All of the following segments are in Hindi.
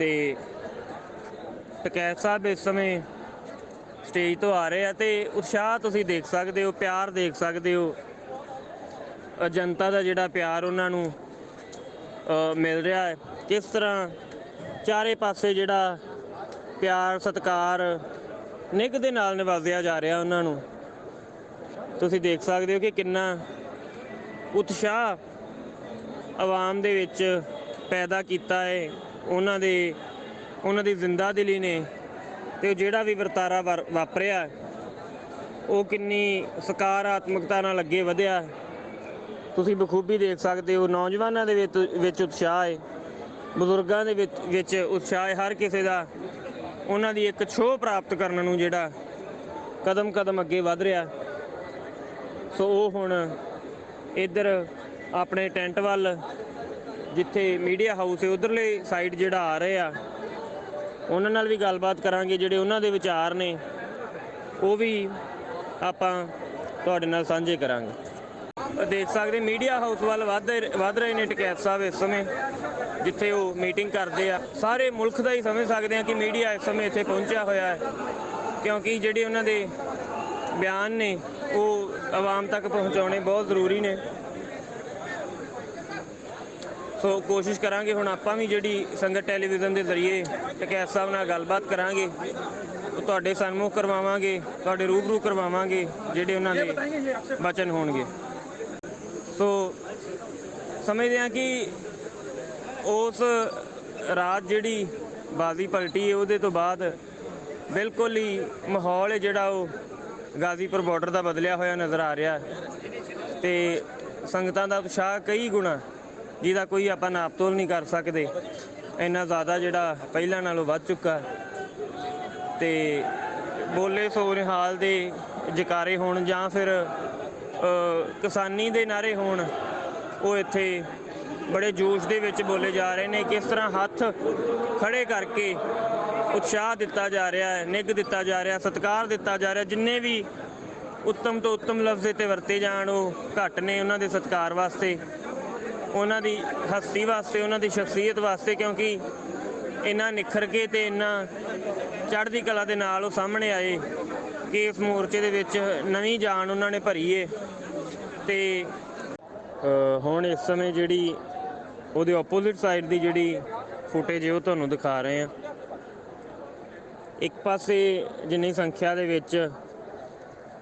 ਤੇ ਟਕੈਤ ਸਾਹਿਬ ਇਸ ਸਮੇਂ ਸਟੇਜ ਤੋਂ ਆ ਰਹੇ ਆ ਤੇ ਉਤਸ਼ਾਹ ਤੁਸੀਂ ਦੇਖ ਸਕਦੇ ਹੋ, ਪਿਆਰ ਦੇਖ ਸਕਦੇ ਹੋ, ਜਨਤਾ ਦਾ ਜਿਹੜਾ ਪਿਆਰ ਉਹਨਾਂ ਨੂੰ ਮਿਲ ਰਿਹਾ ਹੈ। ਕਿਸ ਤਰ੍ਹਾਂ ਚਾਰੇ ਪਾਸੇ ਜਿਹੜਾ ਪਿਆਰ ਸਤਿਕਾਰ ਨਿੱਘ ਦੇ ਨਾਲ ਨਿਵਾਜਿਆ ਜਾ ਰਿਹਾ ਉਹਨਾਂ ਨੂੰ ਤੁਸੀਂ ਦੇਖ ਸਕਦੇ ਹੋ ਕਿ ਕਿੰਨਾ ਉਤਸ਼ਾਹ ਆਵਾਮ ਦੇ ਵਿੱਚ ਪੈਦਾ ਕੀਤਾ ਹੈ ਉਹਨਾਂ ਦੀ ਜ਼ਿੰਦਾ ਦਿਲੀ ਨੇ। ਅਤੇ ਜਿਹੜਾ ਵੀ ਵਰਤਾਰਾ ਵਾਪਰਿਆ ਉਹ ਕਿੰਨੀ ਸਕਾਰਾਤਮਕਤਾ ਨਾਲ ਅੱਗੇ ਵਧਿਆ ਤੁਸੀਂ ਬਖੂਬੀ ਦੇਖ ਸਕਦੇ ਹੋ। ਨੌਜਵਾਨਾਂ ਦੇ ਵਿੱਚ ਉਤਸ਼ਾਹ ਹੈ, ਬਜ਼ੁਰਗਾਂ ਦੇ ਵਿੱਚ ਉਤਸ਼ਾਹ ਹੈ, ਹਰ ਕਿਸੇ ਦਾ ਉਹਨਾਂ ਦੀ ਇੱਕ ਛੋਹ ਪ੍ਰਾਪਤ ਕਰਨ ਨੂੰ ਜਿਹੜਾ ਕਦਮ ਕਦਮ ਅੱਗੇ ਵੱਧ ਰਿਹਾ। ਸੋ ਉਹ ਹੁਣ ਇੱਧਰ ਆਪਣੇ ਟੈਂਟ ਵੱਲ ਜਿੱਥੇ ਮੀਡੀਆ ਹਾਊਸ ਹੈ ਉੱਧਰਲੇ ਸਾਈਡ ਜਿਹੜਾ ਆ ਰਹੇ ਆ, ਉਹਨਾਂ ਨਾਲ ਵੀ ਗੱਲਬਾਤ ਕਰਾਂਗੇ। ਜਿਹੜੇ ਉਹਨਾਂ ਦੇ ਵਿਚਾਰ ਨੇ ਉਹ ਵੀ ਆਪਾਂ ਤੁਹਾਡੇ ਨਾਲ ਸਾਂਝੇ ਕਰਾਂਗੇ। ਦੇਖ ਸਕਦੇ ਮੀਡੀਆ ਹਾਊਸ ਵੱਲ ਵੱਧ ਰਹੇ ਨੇ ਟਕੈਤ ਸਾਹਿਬ ਇਸ ਸਮੇਂ, ਜਿੱਥੇ ਉਹ ਮੀਟਿੰਗ ਕਰਦੇ ਆ। ਸਾਰੇ ਮੁਲਕ ਦਾ ਹੀ ਸਮਝ ਸਕਦੇ ਹਾਂ ਕਿ ਮੀਡੀਆ ਇਸ ਸਮੇਂ ਇੱਥੇ ਪਹੁੰਚਿਆ ਹੋਇਆ ਹੈ, ਕਿਉਂਕਿ ਜਿਹੜੇ ਉਹਨਾਂ ਦੇ ਬਿਆਨ ਨੇ ਉਹ ਆਵਾਮ ਤੱਕ ਪਹੁੰਚਾਉਣੇ ਬਹੁਤ ਜ਼ਰੂਰੀ ਨੇ। ਸੋ ਕੋਸ਼ਿਸ਼ ਕਰਾਂਗੇ ਹੁਣ ਆਪਾਂ ਵੀ ਜਿਹੜੀ ਸੰਗਤ ਟੈਲੀਵਿਜ਼ਨ ਦੇ ਜ਼ਰੀਏ ਟਕੈਤ ਸਾਹਿਬ ਨਾਲ ਗੱਲਬਾਤ ਕਰਾਂਗੇ, ਤੁਹਾਡੇ ਸਨਮੁਖ ਕਰਵਾਵਾਂਗੇ, ਤੁਹਾਡੇ ਰੂਬਰੂ ਕਰਵਾਵਾਂਗੇ ਜਿਹੜੇ ਉਹਨਾਂ ਦੇ ਬਚਨ ਹੋਣਗੇ। ਸੋ ਸਮਝਦੇ ਹਾਂ ਕਿ ਉਸ ਰਾਤ ਜਿਹੜੀ ਬਾਜ਼ੀ ਪਲਟੀ ਹੈ ਉਹਦੇ ਤੋਂ ਬਾਅਦ ਬਿਲਕੁਲ ਹੀ ਮਾਹੌਲ ਹੈ ਜਿਹੜਾ ਉਹ ਗਾਜ਼ੀਪੁਰ ਬਾਰਡਰ ਦਾ ਬਦਲਿਆ ਹੋਇਆ ਨਜ਼ਰ ਆ ਰਿਹਾ ਅਤੇ ਸੰਗਤਾਂ ਦਾ ਉਤਸ਼ਾਹ ਕਈ ਗੁਣਾ ਜਿਹਦਾ ਕੋਈ ਆਪਾਂ ਨਾਪ ਤੋਲ ਨਹੀਂ ਕਰ ਸਕਦੇ, ਇੰਨਾ ਜ਼ਿਆਦਾ ਜਿਹੜਾ ਪਹਿਲਾਂ ਨਾਲੋਂ ਵੱਧ ਚੁੱਕਾ। ਅਤੇ ਬੋਲੇ ਸੋ ਨਿਹਾਲ ਦੇ ਜਕਾਰੇ ਹੋਣ ਜਾਂ ਫਿਰ ਕਿਸਾਨੀ ਦੇ ਨਾਅਰੇ ਹੋਣ, ਉਹ ਇੱਥੇ ਬੜੇ ਜੋਸ਼ ਦੇ ਵਿੱਚ ਬੋਲੇ ਜਾ ਰਹੇ ਨੇ। ਕਿਸ ਤਰ੍ਹਾਂ ਹੱਥ ਖੜ੍ਹੇ ਕਰਕੇ ਉਤਸ਼ਾਹ ਦਿੱਤਾ ਜਾ ਰਿਹਾ ਹੈ, ਨਿੱਘ ਦਿੱਤਾ ਜਾ ਰਿਹਾ, ਸਤਿਕਾਰ ਦਿੱਤਾ ਜਾ ਰਿਹਾ। ਜਿੰਨੇ ਵੀ ਉੱਤਮ ਤੋਂ ਉੱਤਮ ਲਫ਼ਜ਼ 'ਤੇ ਵਰਤੇ ਜਾਣ ਉਹ ਘੱਟ ਨੇ ਉਹਨਾਂ ਦੇ ਸਤਿਕਾਰ ਵਾਸਤੇ, ਉਹਨਾਂ ਦੀ ਹਸਤੀ ਵਾਸਤੇ, ਉਹਨਾਂ ਦੀ ਸ਼ਖਸੀਅਤ ਵਾਸਤੇ, ਕਿਉਂਕਿ ਇੰਨਾ ਨਿਖਰ ਕੇ ਅਤੇ ਇੰਨਾ ਚੜ੍ਹਦੀ ਕਲਾ ਦੇ ਨਾਲ ਉਹ ਸਾਹਮਣੇ ਆਏ ਕਿ ਇਸ ਮੋਰਚੇ ਦੇ ਵਿੱਚ ਨਵੀਂ ਜਾਨ ਉਹਨਾਂ ਨੇ ਭਰੀ ਹੈ। ਅਤੇ ਹੁਣ ਇਸ ਸਮੇਂ ਜਿਹੜੀ ਉਹਦੇ ਓਪੋਜ਼ਿਟ ਸਾਈਡ ਦੀ ਜਿਹੜੀ ਫੁਟੇਜ ਉਹ ਤੁਹਾਨੂੰ ਦਿਖਾ ਰਹੇ ਹਾਂ। ਇੱਕ ਪਾਸੇ ਜਿੰਨੀ ਸੰਖਿਆ ਦੇ ਵਿੱਚ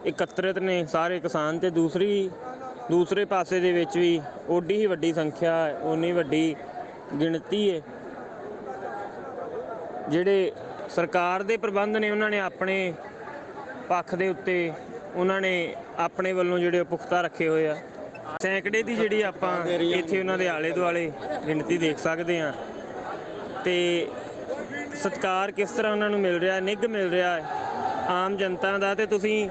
ਇਕੱਤਰਿਤ ਨੇ ਸਾਰੇ ਕਿਸਾਨ, ਅਤੇ ਦੂਸਰੇ ਪਾਸੇ ਦੇ ਵਿੱਚ ਵੀ ਓਡੀ ਹੀ ਵੱਡੀ ਸੰਖਿਆ, ਓਨੀ ਵੱਡੀ ਗਿਣਤੀ ਹੈ। ਜਿਹੜੇ ਸਰਕਾਰ ਦੇ ਪ੍ਰਬੰਧ ਨੇ ਉਹਨਾਂ ਨੇ ਆਪਣੇ ਪੱਖ ਦੇ ਉੱਤੇ ਉਹਨਾਂ ਨੇ ਆਪਣੇ ਵੱਲੋਂ ਜਿਹੜੇ ਪੁਖਤਾ ਰੱਖੇ ਹੋਏ ਆ। ਸੈਂਕੜੇ ਦੀ ਜਿਹੜੀ ਆਪਾਂ ਇੱਥੇ ਉਹਨਾਂ ਦੇ ਆਲੇ ਦੁਆਲੇ ਗਿਣਤੀ ਦੇਖ ਸਕਦੇ ਹਾਂ, ਅਤੇ ਸਤਿਕਾਰ ਕਿਸ ਤਰ੍ਹਾਂ ਉਹਨਾਂ ਨੂੰ ਮਿਲ ਰਿਹਾ, ਨਿੱਘ ਮਿਲ ਰਿਹਾ ਹੈ ਆਮ ਜਨਤਾ ਦਾ। ਅਤੇ ਤੁਸੀਂ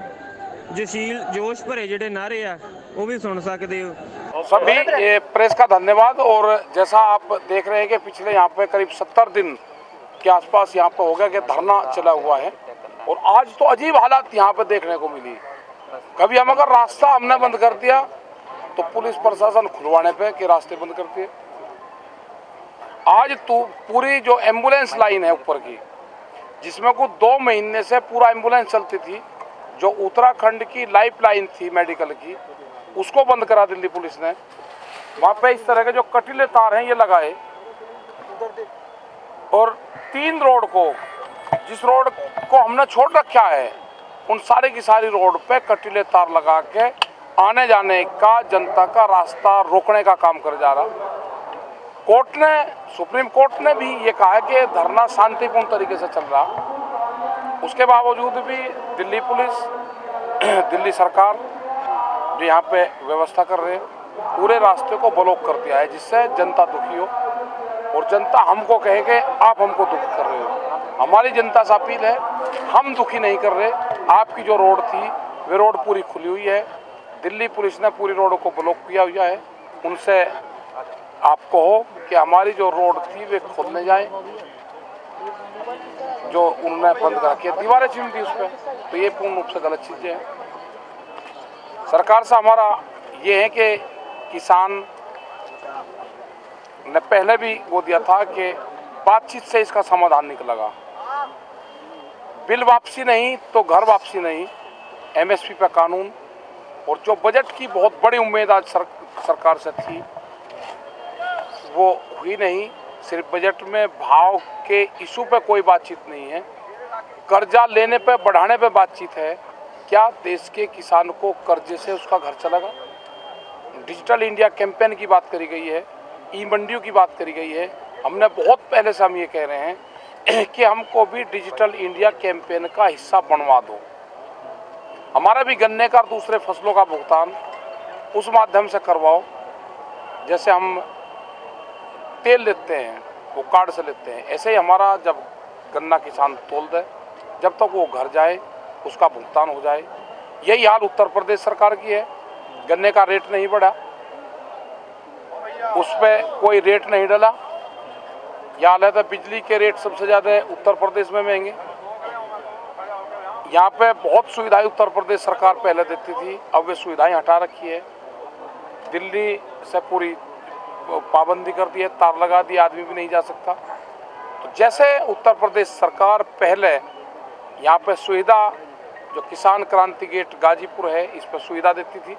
ਜੋਸ਼ੀਲ जोश भरे ਜਿਹੜੇ नारे आ वो भी सुन सकते हो। सभी ये प्रेस का धन्यवाद। और जैसा आप देख रहे हैं कि पिछले यहाँ पे करीब 70 दिन के आसपास यहाँ पे हो गया कि धरना चला हुआ है, और आज तो अजीब हालात यहाँ पे देखने को मिली। कभी हम अगर रास्ता हमने बंद कर दिया तो पुलिस प्रशासन खुलवाने पे कि रास्ते बंद करती है। आज तो पूरी जो एम्बुलेंस लाइन है ऊपर की, जिसमें कुछ 2 महीने से पूरा एम्बुलेंस चलती थी, जो उत्तराखंड की लाइफ लाइन थी मेडिकल की, उसको बंद करा दिल्ली पुलिस ने। वहाँ पे इस तरह के जो कटीले तार हैं ये लगाए, और 3 रोड को, जिस रोड को हमने छोड़ रखा है, उन सारी की सारी रोड पे कटीले तार लगा के आने जाने का, जनता का रास्ता रोकने का काम कर जा रहा। सुप्रीम कोर्ट ने भी ये कहा है कि धरना शांतिपूर्ण तरीके से चल रहा। उसके बावजूद भी दिल्ली पुलिस, दिल्ली सरकार जो यहाँ पे व्यवस्था कर रहे हैं, पूरे रास्ते को ब्लॉक कर दिया है, जिससे जनता दुखी हो, और जनता हमको कहे कि आप हमको दुखी कर रहे हो। हमारी जनता से अपील है, हम दुखी नहीं कर रहे। आपकी जो रोड थी वे रोड पूरी खुली हुई है, दिल्ली पुलिस ने पूरी रोड को ब्लॉक किया हुआ है। उनसे आपको हो कि हमारी जो रोड थी वे खोलने जाए, जो उन्होंने बंद करा किया, दीवारें छीन दी उस पर, तो ये पूर्ण रूप से गलत चीज़ें हैं। सरकार से हमारा ये है कि किसान ने पहले भी वो दिया था कि बातचीत से इसका समाधान निकलेगा। बिल वापसी नहीं तो घर वापसी नहीं, एमएसपी पे कानून। और जो बजट की बहुत बड़ी उम्मीद आज सरकार से थी वो हुई नहीं। सिर्फ बजट में भाव के इशू पे कोई बातचीत नहीं है, कर्जा लेने पे बढ़ाने पे बातचीत है। क्या देश के किसान को कर्जे से उसका घर चलेगा? डिजिटल इंडिया कैंपेन की बात करी गई है, ई मंडियों की बात करी गई है। हमने बहुत पहले से हम ये कह रहे हैं कि हमको भी डिजिटल इंडिया कैंपेन का हिस्सा बनवा दो। हमारा भी गन्ने का और दूसरे फसलों का भुगतान उस माध्यम से करवाओ जैसे हम तेल लेते हैं वो कार्ड से लेते हैं, ऐसे ही हमारा जब गन्ना किसान तोल दे, जब तक वो घर जाए उसका भुगतान हो जाए। यही हाल उत्तर प्रदेश सरकार की है। गन्ने का रेट नहीं बढ़ा, उस पर कोई रेट नहीं डला। यहाँ हाल है बिजली के रेट सबसे ज़्यादा उत्तर प्रदेश में महंगे। यहाँ पे बहुत सुविधाएं उत्तर प्रदेश सरकार पहले देती थी, अब वे सुविधाएं हटा रखी है। दिल्ली से पूरी पाबंदी कर दी है, तार लगा दी, आदमी भी नहीं जा सकता। तो जैसे उत्तर प्रदेश सरकार पहले यहाँ पे सुविधा, जो किसान क्रांति गेट गाजीपुर है, इस पर सुविधा देती थी,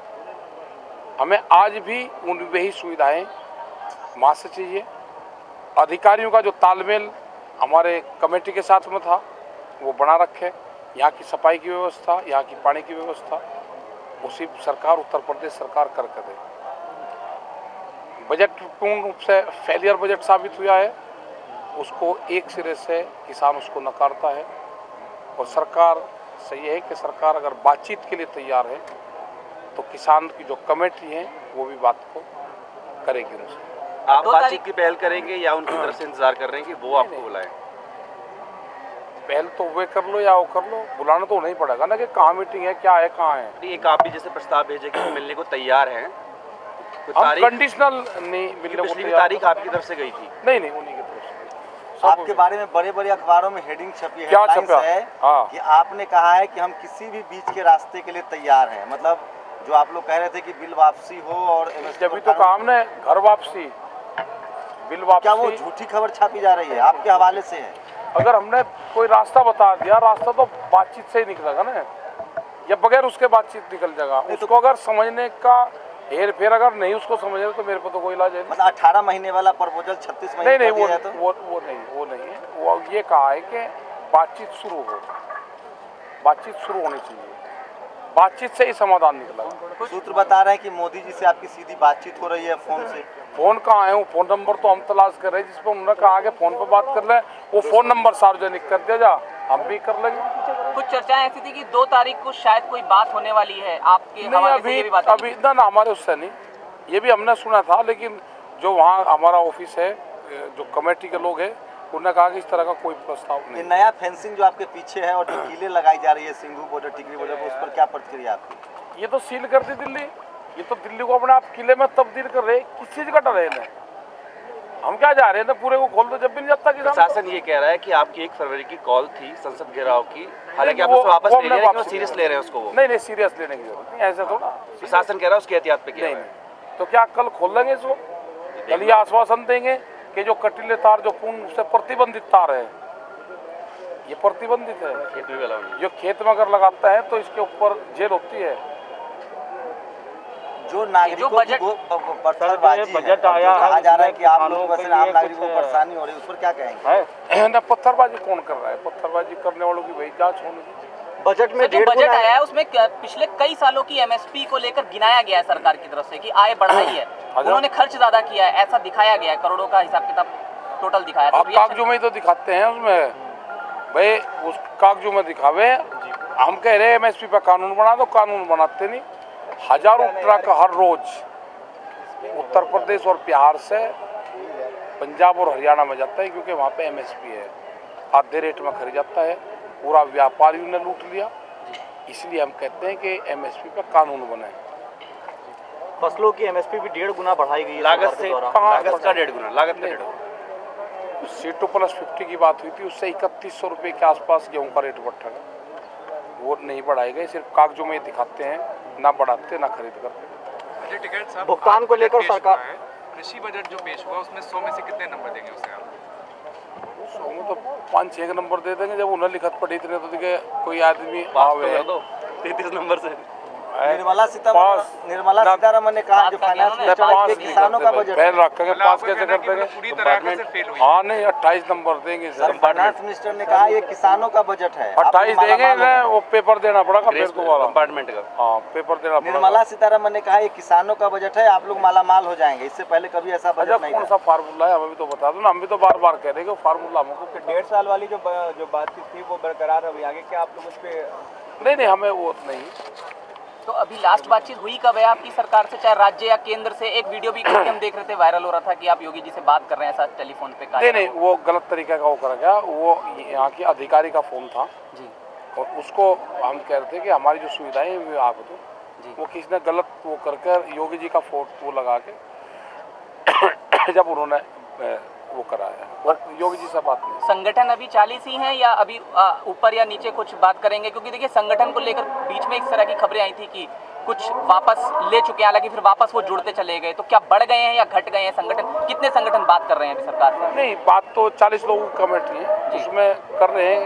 हमें आज भी उन वही सुविधाएं वहाँ से चाहिए। अधिकारियों का जो तालमेल हमारे कमेटी के साथ में था वो बना रखे। यहाँ की सफाई की व्यवस्था, यहाँ की पानी की व्यवस्था उसी सरकार उत्तर प्रदेश सरकार करके दे। बजट पूर्ण रूप से फेलियर बजट साबित हुआ है, उसको एक सिरे से किसान उसको नकारता है। और सरकार से ये है कि सरकार अगर बातचीत के लिए तैयार है तो किसान की जो कमेटी है वो भी बात को करेगी उनसे। आप बातचीत की पहल करेंगे या उनकी तरफ से इंतजार कर रहे हैं कि वो आपको बुलाएं? पहल तो वे कर लो या वो कर लो, बुलाना तो नहीं पड़ेगा ना कि कहाँ मीटिंग है, क्या है, कहाँ है। एक आप भी जैसे प्रस्ताव भेजे कि मिलने को तैयार हैं, हम कंडीशनल नहीं मिलने को पिछली तैयार। तारीख आपकी तरफ से गई थी? नहीं नहीं, उन्हीं की तरफ से। आपके बारे में बड़े बड़े अखबारों में हेडिंग छपी है, क्या हेडलाइंस छपा? है हाँ। कि आपने कहा है कि हम किसी भी बीच के रास्ते के लिए तैयार हैं। मतलब जो आप लोग कह रहे थे कि बिल वापसी हो और जब तो काम ने घर वापसी, बिल वापसी, क्या वो झूठी खबर छापी जा रही है आपके हवाले से है? अगर हमने कोई रास्ता बता दिया, रास्ता तो बातचीत से ही निकलेगा ना, या बगैर उसके बातचीत निकल जाएगा। उसको अगर समझने का हेर फेर अगर नहीं उसको समझे तो मेरे को तो कोई इलाज है नहीं। मतलब 18 महीने वाला प्रपोजल 36 महीने नहीं, कर दिया है तो? वो नहीं है। वो ये कहा है कि बातचीत शुरू हो, बातचीत शुरू होनी चाहिए, बातचीत से ही समाधान निकला। सूत्र बता रहे हैं कि मोदी जी से आपकी सीधी बातचीत हो रही है फोन से। फोन कहाँ है? वो फोन नंबर तो हम तलाश कर रहे हैं जिस पर उन्होंने कहा कि फोन पर बात कर ले, वो फोन नंबर सार्वजनिक कर दिया जा, हम भी कर लेंगे। कुछ चर्चाएं ऐसी थी कि 2 तारीख को शायद कोई बात होने वाली है, आपके हवाले से ये भी बात अभी ना हमारे उससे नहीं, ये भी हमने सुना था, लेकिन जो वहाँ हमारा ऑफिस है, जो कमेटी के लोग हैं, उन्होंने कहा कि इस तरह का कोई प्रस्ताव ये नहीं। नया फेंसिंग जो आपके पीछे है और जो कीलें लगाई जा रही है सिंघू बॉर्डर, टिकरी बॉर्डर पर, उस पर क्या प्रतिक्रिया आपकी? ये तो सील कर दी दिल्ली, ये तो दिल्ली को अपने आप किले में तब्दील कर रहे, किस चीज का डर है इन्हें? हम क्या जा रहे हैं? पूरे को खोल दो, जब भी नहीं जाता किसान। प्रशासन ये कह रहा है कि आपकी 1 फरवरी की कॉल थी संसद घेराव की, हालांकि आप उसको वापस ले रहे हैं, सीरियस ले रहे हैं उसको? वो नहीं, सीरियस लेने की जरूरत नहीं, ऐसा थोड़ा। प्रशासन कह रहा है उसकी एहतियात पे किया नहीं, तो क्या कल खोल लेंगे इसको? कल ये आश्वासन देंगे कि जो कटीले तार, जो पूर्ण रूप से प्रतिबंधित तार है, ये प्रतिबंधित है, खेत में अलाउ नहीं। जो खेत में अगर लगाता है तो इसके ऊपर जेल होती है। जो नागरिकों की पत्थरबाजी है, बजट जो आया कहा है, जा रहा है कि आप लोगों किसानों की के वजह से आम लिए नागरिकों को कुछ परेशानी हो रही है, उस पर क्या कहेंगे? है ना, पत्थरबाजी कौन कर रहा है? पत्थरबाजी करने वालों की वही जांच होनी चाहिए। बजट में जो बजट आया है उसमें पिछले कई सालों की एमएसपी को लेकर गिनाया गया है सरकार की तरफ से कि आय बढ़ाई है, उन्होंने खर्च ज्यादा किया है, ऐसा दिखाया गया है, करोड़ों का हिसाब किताब टोटल दिखाया। आप कागजों में ही तो दिखाते हैं, उसमें भाई उस कागजों में दिखावे। हम कह रहे हैं एमएसपी पर कानून बना दो, कानून बनाते नहीं। हजारों ट्रक हर रोज उत्तर प्रदेश और बिहार से पंजाब और हरियाणा में जाता है, क्योंकि वहाँ पे एमएसपी है, आधे रेट में खरीद जाता है, पूरा व्यापारियों ने लूट लिया। इसलिए हम कहते हैं कि एमएसपी पर कानून बने। फसलों की एमएसपी भी 1.5 गुना बढ़ाई गई है लागत से, लागत का 1.5 गुना, लागत का 1.5 गुना। C2+50 की बात हुई थी, उससे 3100 रुपये के आसपास गेहूँ का रेट बढ़ा है, वो नहीं बढ़ाए गए, सिर्फ कागजों में दिखाते हैं, ना बढ़ाते ना खरीद करते। टिकैत साहब, भुगतान को लेकर सरकार कृषि बजट जो पेश हुआ उसमें 100 में से कितने नंबर देंगे उसे आप? 100 में तो 5-6 नंबर दे देंगे। जब उन्हें लिखत पड़ी इतने तो दिखे कोई आदमी पास आवे तो कर दो 33 नंबर से। निर्मला सीतारमन ने कहा जो फाइनेंस मिनिस्टर किसानों का बजट पहल रखेंगे, पास कैसे कर देंगे? पूरी तरह से फेल हुई। हाँ नहीं 28 नंबर देंगे सर, फाइनेंस मिनिस्टर ने कहा ये किसानों का बजट है, 28 देंगे ना, वो पेपर देना पड़ेगा फिर दोबारा कंपार्टमेंट का। हाँ पेपर देना पड़ेगा। निर्मला सीतारमन ने कहा ये किसानों का बजट है, आप लोग मालामाल हो जाएंगे। इससे पहले कभी ऐसा अच्छा बजट नहीं कौन था। सा फार्मूला है हमें भी तो बता दो ना, हम भी तो बार बार कह रहे हैं कि वो फार्मूला हमको 1.5 साल वाली जो बातचीत थी वो बरकरार अभी आगे क्या आप लोग उस पे नहीं हमें वो नहीं। तो अभी लास्ट बातचीत हुई कब है आपकी सरकार से, चाहे राज्य या केंद्र से? एक वीडियो भी हम देख रहे थे, वायरल हो रहा था कि आप योगी जी से बात कर रहे हैं, ऐसा टेलीफोन पे कहा। नहीं वो गलत तरीके का वो करा गया, वो यहाँ के अधिकारी का फोन था जी, और उसको हम कह रहे थे कि हमारी जो सुविधाएं हैं वो आप दो जी। वो किसी ने गलत वो कर योगी जी का फोटो वो लगा के जब उन्होंने वो कराया, और योगी जी से बात नहीं। संगठन अभी 40 ही हैं या अभी ऊपर या नीचे कुछ बात करेंगे? क्योंकि देखिए संगठन को लेकर बीच में इस तरह की खबरें आई थी कि कुछ वापस ले चुके हैं, हालांकि फिर वापस वो जुड़ते चले गए। तो क्या बढ़ गए हैं या घट गए हैं संगठन? कितने संगठन बात कर रहे हैं अभी सरकार से? नहीं बात तो 40 लोगों की कमेटी है, उसमें कर रहे हैं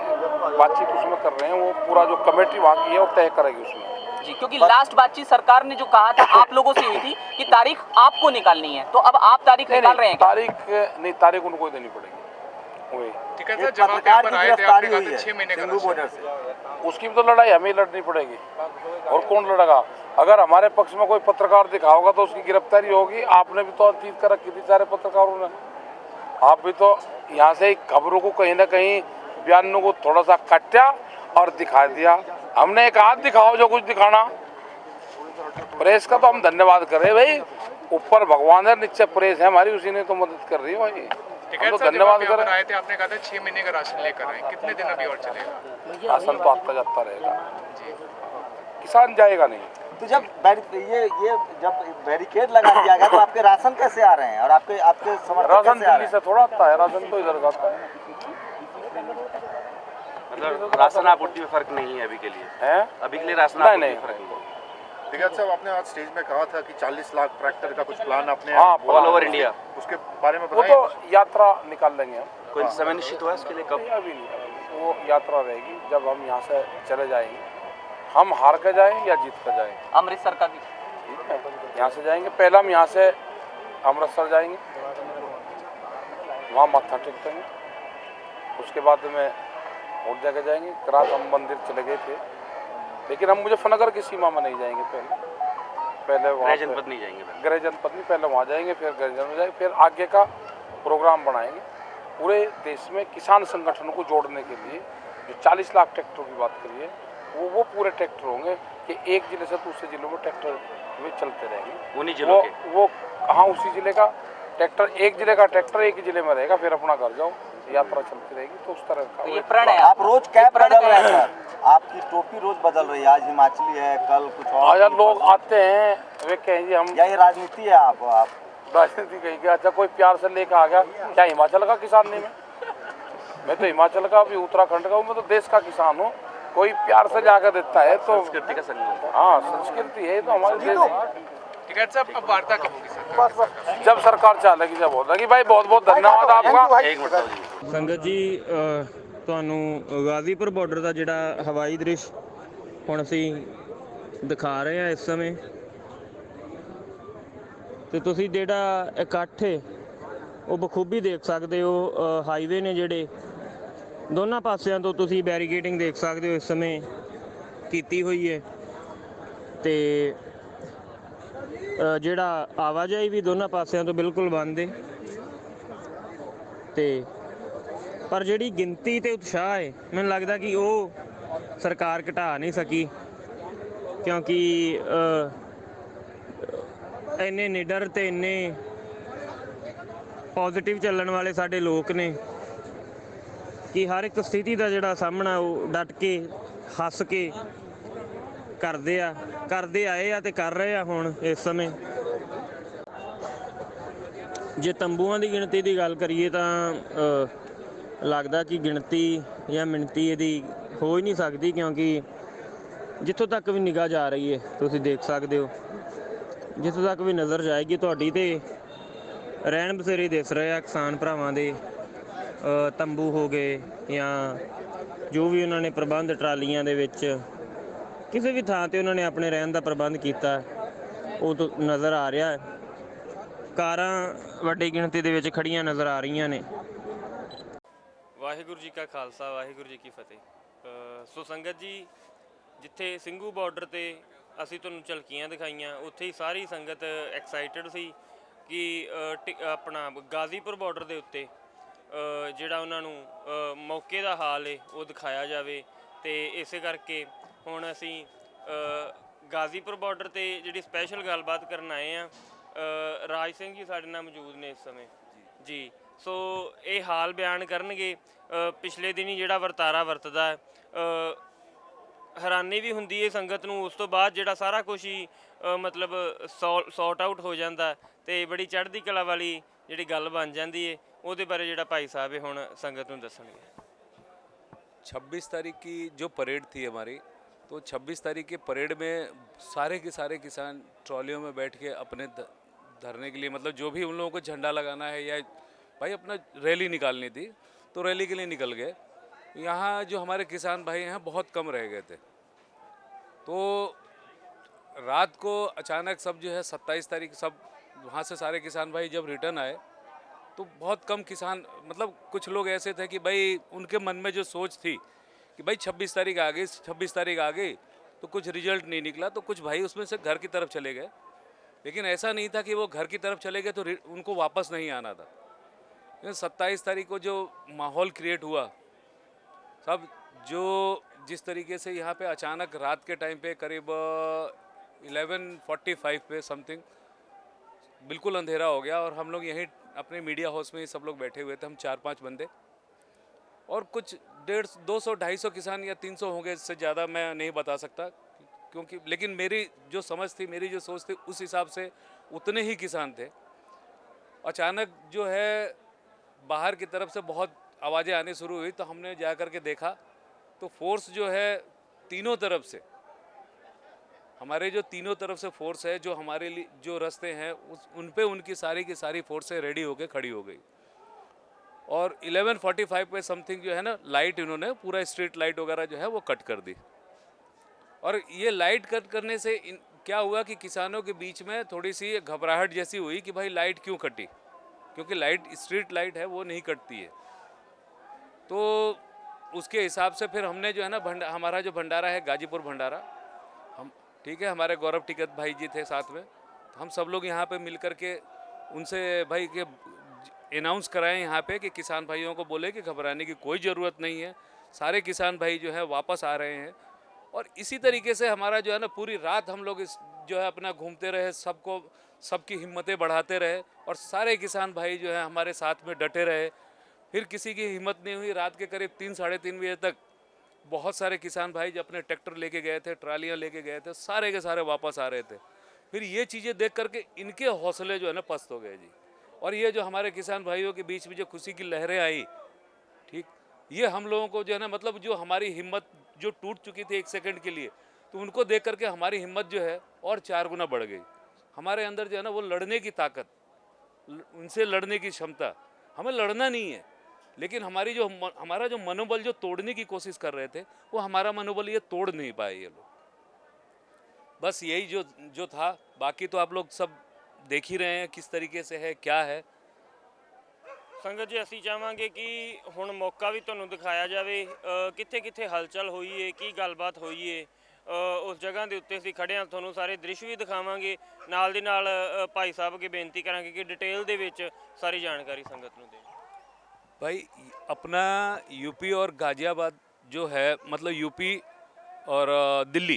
बातचीत, उसमें कर रहे हैं। वो पूरा जो कमेटी वहाँ की है वो तय करेगी उसमें जी। क्योंकि लास्ट बातचीत सरकार ने जो कहा था आप लोगों से हुई थी कि तारीख आपको निकालनी है, तो अब आप तारीख निकाल रहे हैं क्या? तारीख उनको देनी पड़ेगी वही। ठीक है सर, जब आप यहाँ पर आए थे आपने कहा था 6 महीने का बॉर्डर राशन। से उसकी भी तो लड़ाई हमें ही लड़नी पड़ेगी, और कौन लड़ेगा? अगर हमारे पक्ष में कोई पत्रकार दिखाओगा तो उसकी गिरफ्तारी होगी। आपने भी तो अतीत कर रखी थी सारे पत्रकारों ने, आप भी तो यहाँ से खबरों को कहीं ना कहीं बयानों को थोड़ा सा कट्या और दिखा दिया। हमने एक हाथ दिखाओ जो कुछ दिखाना। प्रेस का तो हम धन्यवाद कर रहे हैं भाई, ऊपर भगवान है नीचे प्रेस है हमारी, उसी ने तो मदद कर रही है भाई। ठीक है तो सर, जब धन्यवाद आप यहाँ कर पर रहे आए थे आपने कहा था 6 महीने का राशन लेकर आए, कितने दिन अभी और चलेगा? हैं। राशन तो आता जाता रहेगा, किसान जाएगा नहीं। तो जब ये जब बैरिकेड लगा दिया गया तो आपके राशन कैसे आ रहे हैं और आपके समर्थक राशन कैसे आ रहे दिल्ली हैं? से थोड़ा आता है, राशन तो इधर का आता है। मतलब राशन आपूर्ति में फर्क नहीं है अभी के लिए? है अभी के लिए राशन नहीं आपूर्ति नहीं में फर्क नहीं है। टिकैत साहब, आपने आज स्टेज में कहा था कि 40 लाख ट्रैक्टर का कुछ प्लान आपने हाँ, ऑल ओवर इंडिया। उसके बारे में वो बताएं। तो यात्रा निकाल लेंगे हम। कोई समय निश्चित हुआ है उसके लिए? कब? नहीं, अभी नहीं, वो यात्रा रहेगी जब हम यहाँ से चले जाएंगे। हम हार कर जाएं या जीत कर जाएं, अमृतसर का भी ठीक है? यहाँ से जाएंगे, पहले हम यहाँ से अमृतसर जाएंगे, वहाँ माथा टेक देंगे, उसके बाद में और जगह जाएंगे। रात हम मंदिर चले गए थे, लेकिन हम मुजफ्फरनगर की सीमा में नहीं जाएंगे। पहले वहाँ गृह जनपद नहीं जाएंगे? गृह जनपद नहीं, पहले वहाँ जाएंगे, फिर गृह जनपद जाएंगे, फिर आगे का प्रोग्राम बनाएंगे। पूरे देश में किसान संगठनों को जोड़ने के लिए जो 40 लाख ट्रैक्टर की बात करिए, वो पूरे ट्रैक्टर होंगे कि एक जिले से दूसरे जिलों में ट्रैक्टर वे चलते रहेंगे। उन्हीं जिलों के? वो हाँ, उसी जिले का ट्रैक्टर, एक जिले का ट्रैक्टर एक ही जिले में रहेगा, फिर अपना घर जाओ, यात्रा चलती रहेगी। तो उस तरह का ये प्रण है। आप रोज कैब बदल रहे हैं सर, आपकी टोपी रोज बदल रही है, आज हिमाचली है, कल कुछ और। आज लोग आते हैं वे कहेंगे हम या ये राजनीति है? आप राजनीति कहेंगे। अच्छा कोई प्यार से लेकर आ गया, क्या हिमाचल का किसान नहीं मैं तो हिमाचल का भी, उत्तराखंड का हूँ, मैं तो देश का किसान हूँ। कोई प्यार से जाकर देता है तो संस्कृति का संगम। हाँ, संस्कृति है तो हमारे देश। ठीक है साहब, अब वार्ता कब होगी सर? जब सरकार चाहेगी जब होगा कि भाई बहुत बहुत धन्यवाद आपका। एक मिनट ਸੰਗਤ ਜੀ ਤੁਹਾਨੂੰ ਗਾਜ਼ੀਪੁਰ ਬਾਰਡਰ ਦਾ ਜਿਹੜਾ ਹਵਾਈ ਦ੍ਰਿਸ਼ ਹੁਣ ਅਸੀਂ ਦਿਖਾ ਰਹੇ ਹਾਂ ਇਸ ਸਮੇਂ, ਤੇ ਤੁਸੀਂ ਜਿਹੜਾ ਇਕੱਠ ਹੈ ਉਹ ਬਖੂਬੀ ਦੇਖ ਸਕਦੇ ਹੋ। ਹਾਈਵੇ ਨੇ ਜਿਹੜੇ ਦੋਨਾਂ ਪਾਸਿਆਂ ਤੋਂ ਤੁਸੀਂ ਬੈਰੀਕੇਡਿੰਗ ਦੇਖ ਸਕਦੇ ਹੋ ਇਸ ਸਮੇਂ ਕੀਤੀ ਹੋਈ ਹੈ, ਤੇ ਜਿਹੜਾ ਆਵਾਜਾਈ ਵੀ ਦੋਨਾਂ ਪਾਸਿਆਂ ਤੋਂ ਬਿਲਕੁਲ ਬੰਦ ਹੈ। ਤੇ ਪਰ ਜਿਹੜੀ ਗਿਣਤੀ ਤੇ ਉਤਸ਼ਾਹ ਹੈ ਮੈਨੂੰ ਲੱਗਦਾ ਕਿ ਉਹ ਸਰਕਾਰ ਘਟਾ ਨਹੀਂ ਸਕੀ, ਕਿਉਂਕਿ ਇੰਨੇ ਨਿਡਰ ਤੇ ਇੰਨੇ ਪੋਜ਼ਿਟਿਵ ਚੱਲਣ ਵਾਲੇ ਸਾਡੇ ਲੋਕ ਨੇ ਕਿ ਹਰ ਇੱਕ ਸਥਿਤੀ ਦਾ ਜਿਹੜਾ ਸਾਹਮਣਾ ਉਹ ਡਟ ਕੇ ਹੱਸ ਕੇ ਕਰਦੇ ਆਏ ਆ ਤੇ ਕਰ ਰਹੇ ਆ ਹੁਣ ਇਸ ਸਮੇਂ। ਜੇ ਤੰਬੂਆਂ ਦੀ ਗਿਣਤੀ ਦੀ ਗੱਲ ਕਰੀਏ ਤਾਂ ਲੱਗਦਾ ਕਿ ਗਿਣਤੀ ਜਾਂ ਮਿਣਤੀ ਇਹਦੀ ਹੋ ਹੀ ਨਹੀਂ ਸਕਦੀ, ਕਿਉਂਕਿ ਜਿੱਥੋਂ ਤੱਕ ਵੀ ਨਿਗਾਹ ਜਾ ਰਹੀ ਹੈ ਤੁਸੀਂ ਦੇਖ ਸਕਦੇ ਹੋ, ਜਿੱਥੋਂ ਤੱਕ ਵੀ ਨਜ਼ਰ ਜਾਏਗੀ ਤੁਹਾਡੀ ਤੇ ਰਹਿਣ ਬਸੇਰੇ ਦਿਸ ਰਹੇ ਆ ਕਿਸਾਨ ਭਰਾਵਾਂ ਦੇ ਤੰਬੂ ਹੋ ਗਏ ਜਾਂ ਜੋ ਵੀ ਉਹਨਾਂ ਨੇ ਪ੍ਰਬੰਧ ਟਰਾਲੀਆਂ ਦੇ ਵਿੱਚ ਕਿਸੇ ਵੀ ਥਾਂ ਤੇ ਉਹਨਾਂ ਨੇ ਆਪਣੇ ਰਹਿਣ ਦਾ ਪ੍ਰਬੰਧ ਕੀਤਾ ਉਹ ਤੋਂ ਨਜ਼ਰ ਆ ਰਿਹਾ ਹੈ। ਕਾਰਾਂ ਵੱਡੀ ਗਿਣਤੀ ਦੇ ਵਿੱਚ ਖੜੀਆਂ ਨਜ਼ਰ ਆ ਰਹੀਆਂ ਨੇ। ਵਾਹਿਗੁਰੂ ਜੀ ਕਾ ਖਾਲਸਾ ਵਾਹਿਗੁਰੂ ਜੀ ਕੀ ਫਤਿਹ। ਸੋ ਸੰਗਤ ਜੀ, ਜਿੱਥੇ ਸਿੰਘੂ ਬਾਰਡਰ ਤੇ ਅਸੀਂ ਤੁਹਾਨੂੰ ਝਲਕੀਆਂ ਦਿਖਾਈਆਂ, ਉੱਥੇ ਹੀ ਸਾਰੀ ਸੰਗਤ ਐਕਸਾਈਟਡ ਸੀ ਕਿ ਆਪਣਾ ਗਾਜ਼ੀਪੁਰ ਬਾਰਡਰ ਦੇ ਉੱਤੇ ਜਿਹੜਾ ਉਹਨਾਂ ਨੂੰ ਮੌਕੇ ਦਾ ਹਾਲ ਹੈ ਉਹ ਦਿਖਾਇਆ ਜਾਵੇ। ਤੇ ਇਸੇ ਕਰਕੇ ਹੁਣ ਅਸੀਂ ਗਾਜ਼ੀਪੁਰ ਬਾਰਡਰ ਤੇ ਜਿਹੜੀ ਸਪੈਸ਼ਲ ਗੱਲਬਾਤ ਕਰਨ ਆਏ ਆ। ਰਾਜ ਸਿੰਘ ਜੀ ਸਾਡੇ ਨਾਲ ਮੌਜੂਦ ਨੇ ਇਸ ਸਮੇਂ ਜੀ। ਸੋ ਇਹ ਹਾਲ ਬਿਆਨ ਕਰਨਗੇ। ਪਿਛਲੇ ਦਿਨੀ ਜਿਹੜਾ ਵਰਤਾਰਾ ਵਰਤਦਾ ਹੈ, ਹੈਰਾਨੀ ਵੀ ਹੁੰਦੀ ਹੈ ਸੰਗਤ ਨੂੰ। ਉਸ ਤੋਂ ਬਾਅਦ ਜਿਹੜਾ ਸਾਰਾ ਕੁਝ ਹੀ ਮਤਲਬ ਸੌਟ ਆਊਟ ਹੋ ਜਾਂਦਾ ਤੇ ਬੜੀ ਚੜ੍ਹਦੀ ਕਲਾ ਵਾਲੀ ਜਿਹੜੀ ਗੱਲ ਬਣ ਜਾਂਦੀ ਹੈ। ਉਹਦੇ ਬਾਰੇ ਜਿਹੜਾ ਭਾਈ ਸਾਹਿਬ ਹੈ ਹੁਣ संगत ਨੂੰ ਦੱਸਣਗੇ। 26 तारीख की जो परेड थी हमारी, तो 26 तारीख के परेड में सारे के सारे किसान ट्रॉलियों में बैठ के अपने धरने के लिए, मतलब जो भी उन लोगों को झंडा लगाना है या भाई अपना रैली निकालनी थी तो रैली के लिए निकल गए। यहाँ जो हमारे किसान भाई हैं बहुत कम रह गए थे। तो रात को अचानक सब जो है 27 तारीख सब वहाँ से सारे किसान भाई जब रिटर्न आए तो बहुत कम किसान, मतलब कुछ लोग ऐसे थे कि भाई उनके मन में जो सोच थी कि भाई 26 तारीख आ गई, 26 तारीख आ गई तो कुछ रिजल्ट नहीं निकला, तो कुछ भाई उसमें से घर की तरफ चले गए। लेकिन ऐसा नहीं था कि वो घर की तरफ चले गए तो उनको वापस नहीं आना था। 27 तारीख को जो माहौल क्रिएट हुआ, सब जो जिस तरीके से यहाँ पे अचानक रात के टाइम पे करीब 11:45 पे समथिंग बिल्कुल अंधेरा हो गया और हम लोग यहीं अपने मीडिया हाउस में ही सब लोग बैठे हुए थे, हम 4-5 बंदे और कुछ 150, 200, 250 किसान या 300 होंगे, इससे ज़्यादा मैं नहीं बता सकता क्योंकि, लेकिन मेरी जो समझ थी, मेरी जो सोच थी, उस हिसाब से उतने ही किसान थे। अचानक जो है बाहर की तरफ से बहुत आवाज़ें आनी शुरू हुई, तो हमने जा कर के देखा तो फोर्स जो है तीनों तरफ से, हमारे जो तीनों तरफ से फोर्स है, जो हमारे लिए जो रास्ते हैं उन पे उनकी सारी की सारी फोर्सें रेडी होके खड़ी हो गई। और 11:45 पे समथिंग जो है ना, लाइट इन्होंने पूरा स्ट्रीट लाइट वगैरह जो है वो कट कर दी। और ये लाइट कट करने से क्या हुआ कि किसानों के बीच में थोड़ी सी घबराहट जैसी हुई कि भाई लाइट क्यों कटी, क्योंकि लाइट स्ट्रीट लाइट है वो नहीं कटती है। तो उसके हिसाब से फिर हमने जो है ना हमारा जो भंडारा है गाजीपुर भंडारा, हम ठीक है, हमारे गौरव टिकैत भाई जी थे साथ में, तो हम सब लोग यहाँ पे मिल कर के उनसे भाई के अनाउंस कराएं यहाँ पे कि किसान भाइयों को बोले कि घबराने की कोई ज़रूरत नहीं है, सारे किसान भाई जो है वापस आ रहे हैं। और इसी तरीके से हमारा जो है ना पूरी रात हम लोग जो है अपना घूमते रहे, सबको सबकी हिम्मतें बढ़ाते रहे और सारे किसान भाई जो है हमारे साथ में डटे रहे। फिर किसी की हिम्मत नहीं हुई, रात के करीब 3-3:30 बजे तक बहुत सारे किसान भाई जो अपने ट्रैक्टर लेके गए थे, ट्रालियाँ लेके गए थे, सारे के सारे वापस आ रहे थे। फिर ये चीज़ें देख करके इनके हौसले जो है ना पस्त हो गए जी। और ये जो हमारे किसान भाइयों के बीच में जो खुशी की लहरें आई, ठीक, ये हम लोगों को जो है ना, मतलब जो हमारी हिम्मत जो टूट चुकी थी 1 सेकंड के लिए, तो उनको देख करके हमारी हिम्मत जो है और 4 गुना बढ़ गई। हमारे अंदर जो है ना वो लड़ने की ताकत, उनसे लड़ने की क्षमता, हमें लड़ना नहीं है, लेकिन हमारा जो मनोबल जो तोड़ने की कोशिश कर रहे थे, वो हमारा मनोबल ये तोड़ नहीं पाए ये लोग। बस यही जो था, बाकी तो आप लोग सब देख ही रहे हैं किस तरीके से है, क्या है। ਸੰਗਤ ਜੀ, ਅਸੀਂ ਚਾਹਾਂਗੇ ਕਿ ਹੁਣ ਮੌਕਾ ਵੀ ਤੁਹਾਨੂੰ ਦਿਖਾਇਆ ਜਾਵੇ, ਕਿੱਥੇ ਕਿੱਥੇ ਹਲਚਲ ਹੋਈ ਹੈ, ਕੀ ਗੱਲਬਾਤ ਹੋਈ ਹੈ। ਉਸ ਜਗ੍ਹਾ ਦੇ ਉੱਤੇ ਅਸੀਂ ਖੜੇ ਹਾਂ, ਤੁਹਾਨੂੰ ਸਾਰੇ ਦ੍ਰਿਸ਼ ਵੀ ਦਿਖਾਵਾਂਗੇ, ਨਾਲ ਦੀ ਨਾਲ ਭਾਈ ਸਾਹਿਬ ਅੱਗੇ ਬੇਨਤੀ ਕਰਾਂਗੇ ਕਿ ਡਿਟੇਲ ਦੇ ਵਿੱਚ ਸਾਰੀ ਜਾਣਕਾਰੀ ਸੰਗਤ ਨੂੰ ਦੇਣ। भाई अपना यूपी और गाज़ियाबाद जो है, मतलब यूपी और दिल्ली,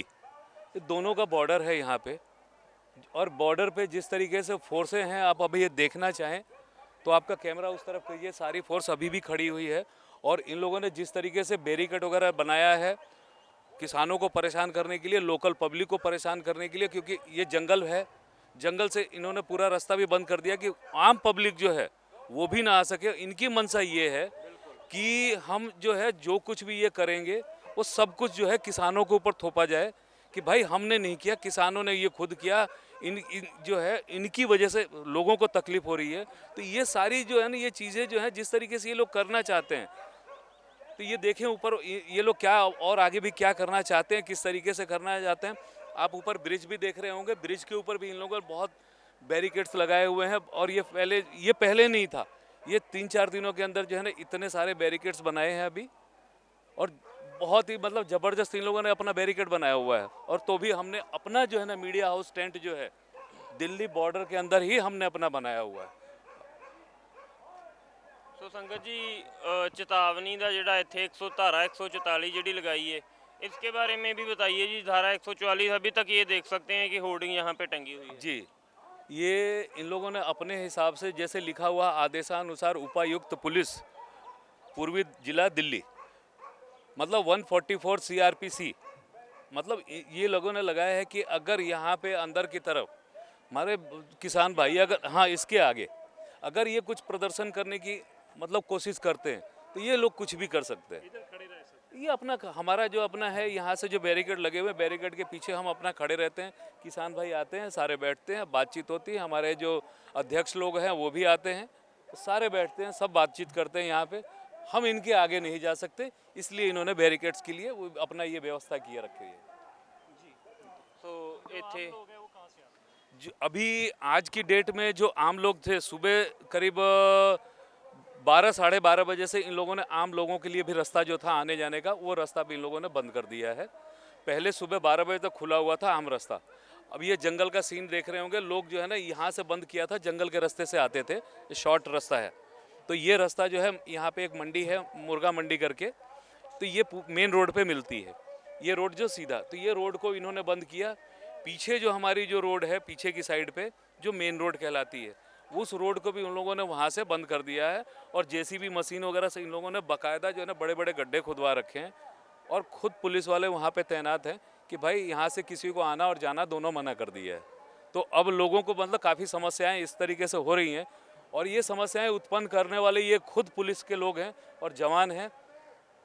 ये दोनों का बॉर्डर है यहाँ पे। और बॉर्डर पे जिस तरीके से फोर्सें हैं, आप अभी ये देखना चाहें तो आपका कैमरा उस तरफ कीजिए, सारी फोर्स अभी भी खड़ी हुई है। और इन लोगों ने जिस तरीके से बैरिकेड वगैरह बनाया है किसानों को परेशान करने के लिए, लोकल पब्लिक को परेशान करने के लिए, क्योंकि ये जंगल है, जंगल से इन्होंने पूरा रास्ता भी बंद कर दिया कि आम पब्लिक जो है वो भी ना आ सके। इनकी मंशा ये है कि हम जो है जो कुछ भी ये करेंगे वो सब कुछ जो है किसानों के ऊपर थोपा जाए कि भाई हमने नहीं किया, किसानों ने ये खुद किया, इन जो है इनकी वजह से लोगों को तकलीफ हो रही है। तो ये सारी जो है ना ये चीज़ें जो है जिस तरीके से ये लोग करना चाहते हैं, तो ये देखें ऊपर ये लोग क्या और आगे भी क्या करना चाहते हैं, किस तरीके से करना चाहते हैं। आप ऊपर ब्रिज भी देख रहे होंगे, ब्रिज के ऊपर भी इन लोगों ने बहुत बैरिकेड्स लगाए हुए हैं और ये पहले नहीं था, ये 3-4 दिनों के अंदर जो है ना इतने सारे बैरिकेड्स बनाए हैं अभी, और बहुत ही मतलब ज़बरदस्त इन लोगों ने अपना बैरिकेड बनाया हुआ है। और तो भी हमने अपना जो है ना मीडिया हाउस टेंट जो है दिल्ली बॉर्डर के अंदर ही हमने अपना बनाया हुआ है। ਸੋ ਸੰਗਤ जी चेतावनी का जोड़ा इतने 100 धारा 144 जी लगाई है, इसके बारे में भी बताइए जी। धारा 144 अभी तक ये देख सकते हैं कि होर्डिंग यहाँ पे टंगी हुई है। जी, ये इन लोगों ने अपने हिसाब से जैसे लिखा हुआ आदेशानुसार उपायुक्त पुलिस पूर्वी जिला दिल्ली, मतलब 144 CRPC, मतलब ये लोगों ने लगाया है कि अगर यहाँ पे अंदर की तरफ हमारे किसान भाई अगर हाँ इसके आगे अगर ये कुछ प्रदर्शन करने की मतलब कोशिश करते हैं तो ये लोग कुछ भी कर सकते हैं। ये अपना हमारा जो अपना है यहाँ से जो बैरिकेड लगे हुए, बैरिकेड के पीछे हम अपना खड़े रहते हैं, किसान भाई आते हैं, सारे बैठते हैं, बातचीत होती है, हमारे जो अध्यक्ष लोग हैं वो भी आते हैं, सारे बैठते हैं, सब बातचीत करते हैं यहाँ पे। हम इनके आगे नहीं जा सकते, इसलिए इन्होंने बैरिकेड्स के लिए वो अपना ये व्यवस्था किए रखी है। तो इतने अभी आज की डेट में जो आम लोग थे, सुबह करीब 12-12:30 बजे से इन लोगों ने आम लोगों के लिए भी रास्ता जो था आने जाने का, वो रास्ता भी इन लोगों ने बंद कर दिया है। पहले सुबह 12 बजे तक खुला हुआ था आम रास्ता। अब ये जंगल का सीन देख रहे होंगे, लोग जो है ना यहाँ से बंद किया था, जंगल के रास्ते से आते थे, ये शॉर्ट रास्ता है। तो ये रास्ता जो है यहाँ पे एक मंडी है मुर्गा मंडी करके, तो ये मेन रोड पे मिलती है ये रोड जो सीधा, तो ये रोड को इन्होंने बंद किया। पीछे जो हमारी जो रोड है पीछे की साइड पे जो मेन रोड कहलाती है, उस रोड को भी उन लोगों ने वहाँ से बंद कर दिया है। और जेसीबी मशीन वगैरह से इन लोगों ने बाकायदा जो है ना बड़े बड़े गड्ढे खुदवा रखे हैं, और खुद पुलिस वाले वहाँ पे तैनात हैं कि भाई यहाँ से किसी को आना और जाना दोनों मना कर दिया है। तो अब लोगों को मतलब काफ़ी समस्याएं इस तरीके से हो रही हैं, और ये समस्याएं उत्पन्न करने वाले ये खुद पुलिस के लोग हैं और जवान हैं,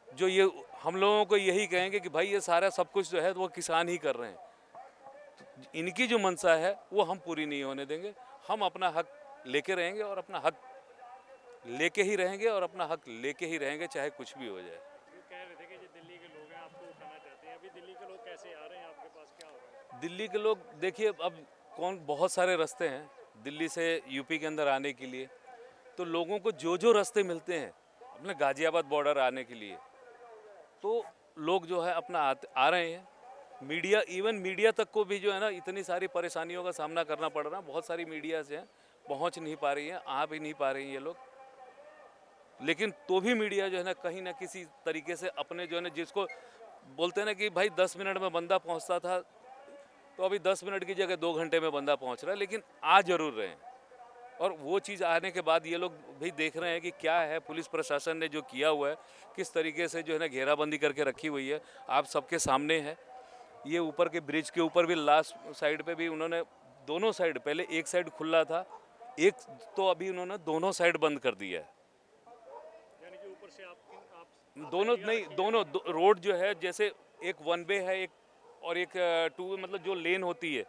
जो ये हम लोगों को यही कहेंगे कि भाई ये सारा सब कुछ जो है वो किसान ही कर रहे हैं। तो इनकी जो मंशा है वो हम पूरी नहीं होने देंगे। हम अपना हक लेके रहेंगे और अपना हक लेके ही रहेंगे और अपना हक लेके ही रहेंगे, चाहे कुछ भी हो जाए। कह रहे थे कि जो दिल्ली के लोग हैं आपको उठाना चाहते हैं, अभी दिल्ली के लोग कैसे आ रहे हैं आपके पास, क्या हो रहा है? दिल्ली के लोग देखिए, अब बहुत सारे रास्ते हैं दिल्ली से यूपी के अंदर आने के लिए, तो लोगों को जो रास्ते मिलते हैं अपने गाजियाबाद बॉर्डर आने के लिए, तो लोग जो है अपना आ रहे हैं। मीडिया, इवन मीडिया तक को भी जो है ना इतनी सारी परेशानियों का सामना करना पड़ रहा है। बहुत सारी मीडिया से पहुंच नहीं पा रही है, आ भी नहीं पा रही हैं ये लोग, लेकिन तो भी मीडिया जो है ना कहीं ना किसी तरीके से अपने जो है ना, जिसको बोलते हैं ना कि भाई 10 मिनट में बंदा पहुंचता था, तो अभी 10 मिनट की जगह 2 घंटे में बंदा पहुंच रहा है, लेकिन आ जरूर रहे हैं। और वो चीज़ आने के बाद ये लोग भी देख रहे हैं कि क्या है पुलिस प्रशासन ने जो किया हुआ है, किस तरीके से जो है ना घेराबंदी करके रखी हुई है, आप सबके सामने है। ये ऊपर के ब्रिज के ऊपर भी लास्ट साइड पे भी उन्होंने दोनों साइड, पहले एक साइड खुला था, एक तो अभी उन्होंने दोनों साइड बंद कर दिया है। यानी कि ऊपर से आप दोनों नहीं, दोनों रोड जो है, जैसे एक 1 वे है, एक और एक 2 वे, मतलब जो लेन होती है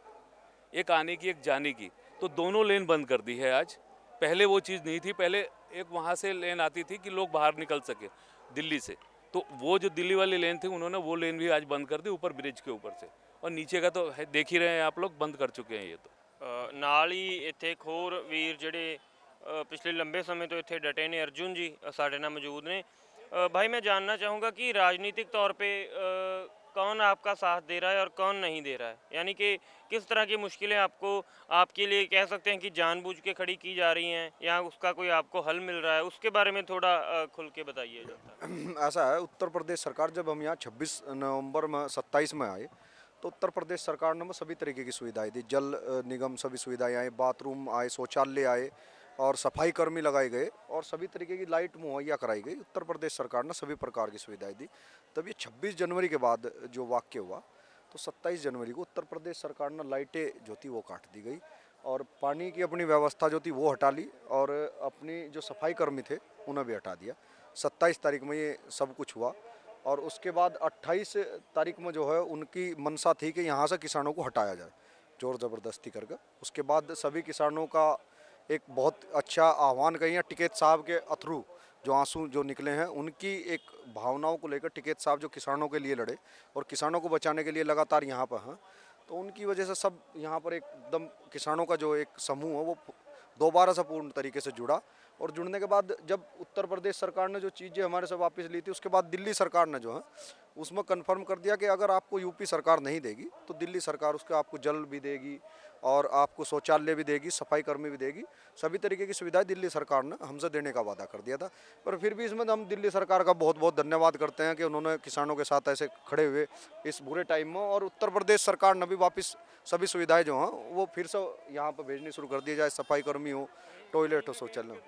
एक आने की एक जाने की, तो दोनों लेन बंद कर दी है आज। पहले वो चीज़ नहीं थी, पहले एक वहाँ से लेन आती थी कि लोग बाहर निकल सके दिल्ली से, तो वो जो दिल्ली वाली लेन थी उन्होंने वो लेन भी आज बंद कर दी ऊपर ब्रिज के ऊपर से, और नीचे का तो देख ही रहे हैं आप लोग, बंद कर चुके हैं ये तो। ਨਾਲ ਹੀ ਇੱਥੇ ਇੱਕ ਹੋਰ ਵੀਰ ਜਿਹੜੇ ਪਿਛਲੇ ਲੰਬੇ ਸਮੇਂ ਤੋਂ ਇੱਥੇ ਡਟੇ ਨੇ, अर्जुन जी ਸਾਡੇ ਨਾਲ मौजूद ने। भाई मैं जानना चाहूँगा कि राजनीतिक तौर पे कौन आपका साथ दे रहा है और कौन नहीं दे रहा है, यानी कि किस तरह की मुश्किलें आपको आपके लिए कह सकते हैं कि जानबूझ के खड़ी की जा रही हैं, या उसका कोई आपको हल मिल रहा है, उसके बारे में थोड़ा खुल के बताइए। ऐसा है, उत्तर प्रदेश सरकार जब हम यहाँ 26 नवंबर में 27 में आए, तो उत्तर प्रदेश सरकार ने सभी तरीके की सुविधाएं दी। जल निगम सभी सुविधाएं आए, बाथरूम आए, शौचालय आए, और सफाई कर्मी लगाए गए, और सभी तरीके की लाइट मुहैया कराई गई। उत्तर प्रदेश सरकार ने सभी प्रकार की सुविधाएं दी। तब ये 26 जनवरी के बाद जो वाक्य हुआ, तो 27 जनवरी को उत्तर प्रदेश सरकार ने लाइटें जो थी वो काट दी गई, और पानी की अपनी व्यवस्था जो थी वो हटा ली, और अपनी जो सफाई कर्मी थे उन्हें भी हटा दिया। 27 तारीख में ये सब कुछ हुआ, और उसके बाद 28 तारीख में जो है उनकी मंशा थी कि यहाँ से किसानों को हटाया जाए। जोर ज़बरदस्ती करके। उसके बाद सभी किसानों का एक बहुत अच्छा आह्वान कहीं टिकैत साहब के अथरू जो आंसू जो निकले हैं, उनकी एक भावनाओं को लेकर टिकैत साहब जो किसानों के लिए लड़े और किसानों को बचाने के लिए लगातार यहाँ पर हैं, तो उनकी वजह से सब यहाँ पर एकदम किसानों का जो एक समूह है वो दोबारा से पूर्ण तरीके से जुड़ा। और जुड़ने के बाद जब उत्तर प्रदेश सरकार ने जो चीज़ें हमारे से वापस ली थी, उसके बाद दिल्ली सरकार ने जो है उसमें कंफर्म कर दिया कि अगर आपको यूपी सरकार नहीं देगी तो दिल्ली सरकार उसका आपको जल भी देगी और आपको शौचालय भी देगी, सफाई कर्मी भी देगी, सभी तरीके की सुविधाएं दिल्ली सरकार ने हमसे देने का वादा कर दिया था। पर फिर भी इसमें हम दिल्ली सरकार का बहुत बहुत धन्यवाद करते हैं कि उन्होंने किसानों के साथ ऐसे खड़े हुए इस बुरे टाइम में। और उत्तर प्रदेश सरकार ने भी वापस सभी सुविधाएं जो हैं वो फिर से यहाँ पर भेजनी शुरू कर दी, जाए सफाई कर्मी हो, टॉयलेट हो, शौचालय हो।